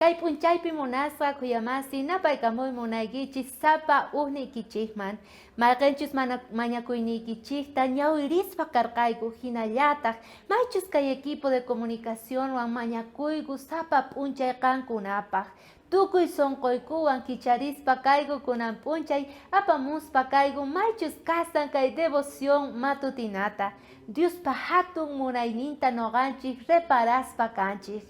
Kay p'unchaypi munasqa kuyamasi napaykamuy munaykichis sapa uqnikichikman mayqinchis mañakuynikichikta ñawirispa karqayku hinallataq maychus kay equipo de comunicaciónwan mañakuyku sapa p'unchay qankunapaq tukuy sonqoykuwan kicharispa kayku kunan p'unchay apamuspa kayku maychus kasan kay devoción matutinata Diospa hatun munayninta noqanchik reparaspa kanchik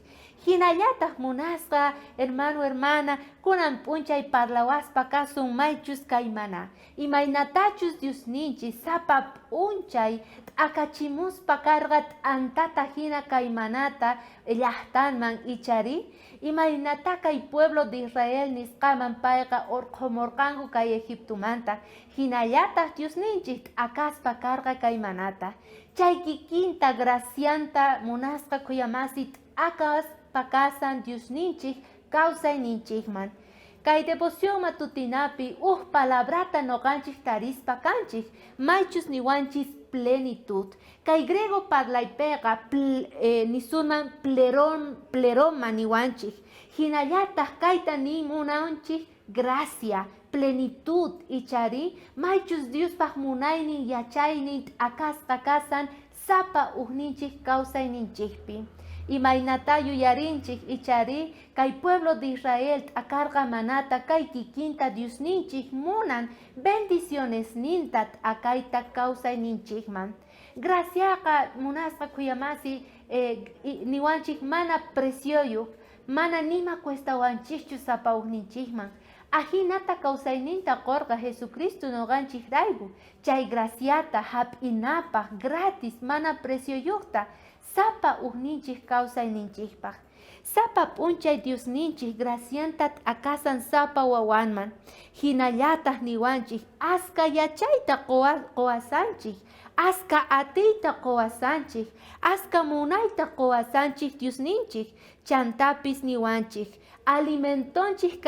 hinallataq munasqa hermano hermana kunan p'unchay parlawaspa kasun maychus kaymana imaynatachus Diosninchik sapa p'unchay t'akachimuspa karqa t'antata hina kaymanata llaqtanman ichari imaynata kay pueblo de Israel nisqaman payqa urqumurqanku kay Egiptomanta hinallataq Diosninchik t'akaspa karqa kaymanata chay kikinta gracianta munasqa kuyamasi t'akas pakasan Diosninchik kawsayninchikman kay devoción matutinapi palabrata noqanchik tarispa kanchik maychus niwanchis plenitud kay griego parlaypiqa nisunman pleroma niwanchik hinallataq kayta nimunanchik gracia plenitud ichari maychus Diospaq munaynin yachaynin t'akasqa kasan sapa uqninchik kawsayninchikpi imaynata yuyarinchik ichari kay pueblo de Israel t'akarqa manata kay kikinta Diosninchik munan bendiciones ninta t'akayta kawsayninchikman graciaqa munasqa kuyamasi niwanchik mana precioyuq mana nima cuestawanchikchu sapa uqninchikman ajinata kawsayninta qorqa Jesucristo noqanchik rayku chay graciata hap'inapaq gratis mana precioyuqta sapa uqninchik kawsayninchikpaq sapa p'unchay Diosninchik gracianta t'akasan sapa wawanman hinallataq niwanchik aska yachayta quwasanchik aska atiyta quwasanchik aska munayta quwasanchik Diosninchik chantapis niwanchik alimentonchik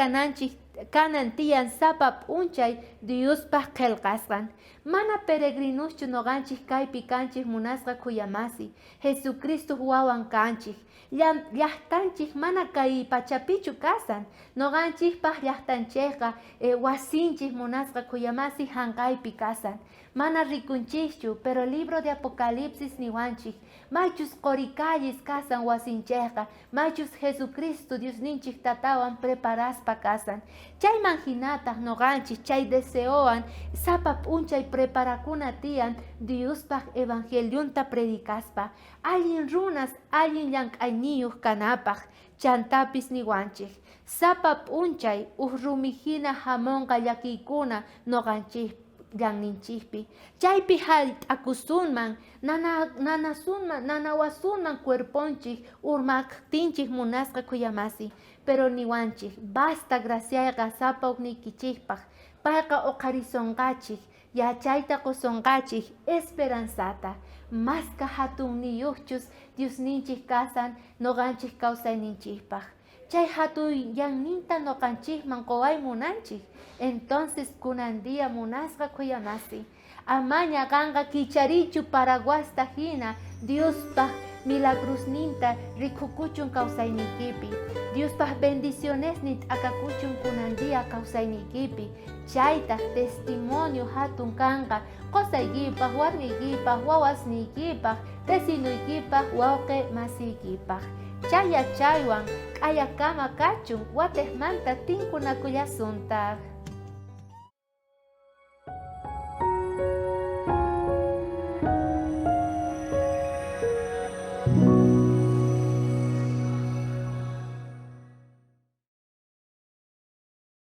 kanan tiyan sapa p'unchay Diospaq qillqasqan mana peregrinuschu noqanchik kaypi kanchik munasqa kuyamasi Jesucristo wawan kanchik llaqtanchik mana kay pachapichu kasan noqanchikpaq llaqtanchikqa wasinchik munasqa kuyamasi hank'aypi kasan mana rikunchikchu pero libro de Apocalipsis niwanchik maychus quricalles kasan wasinchikqa maychus Jesucristo Diosninchik tatawan preparaspa kasan chayman hinataq noqanchik chay deseowan sapa p'unchay preparakuna tiyan Diospaq evangeliunta predicaspa allin runas allin llank'ayniyuq kanapaq chantapis niwanchik sapa p'unchay rumi hina hamunqa llakiykuna noqanchik llanninchikpi chaypi t'akusunman nanawasunman cuerponchik urmaqtinchik munasqa kuyamasi pero niwanchik basta graciayqa sapa uqnikichikpaq payqa uqarisonqachik yachayta qusunqachik esperanzata maska hatunniyuqchus Diosninchik kasan noqanchik kawsayninchikpaq chay hatullanninta noqanchikman quway munanchik entonces kunan día munasqa kuyamasi amaña qanqa kicharichu paraguasta hina Diospaq milagrosninta rikukuchun kawsaynikipi Diospaq bendicionesnin t'akakuchun kunan día kawsaynikipi chaytaq testimonio hatun kanqa qosaykipaq warmiykipaq wawasniykipaq vecinuykipaq wawqi masiykipaq chaywan k'ayakama kachun watejmanta tinkunakullasunta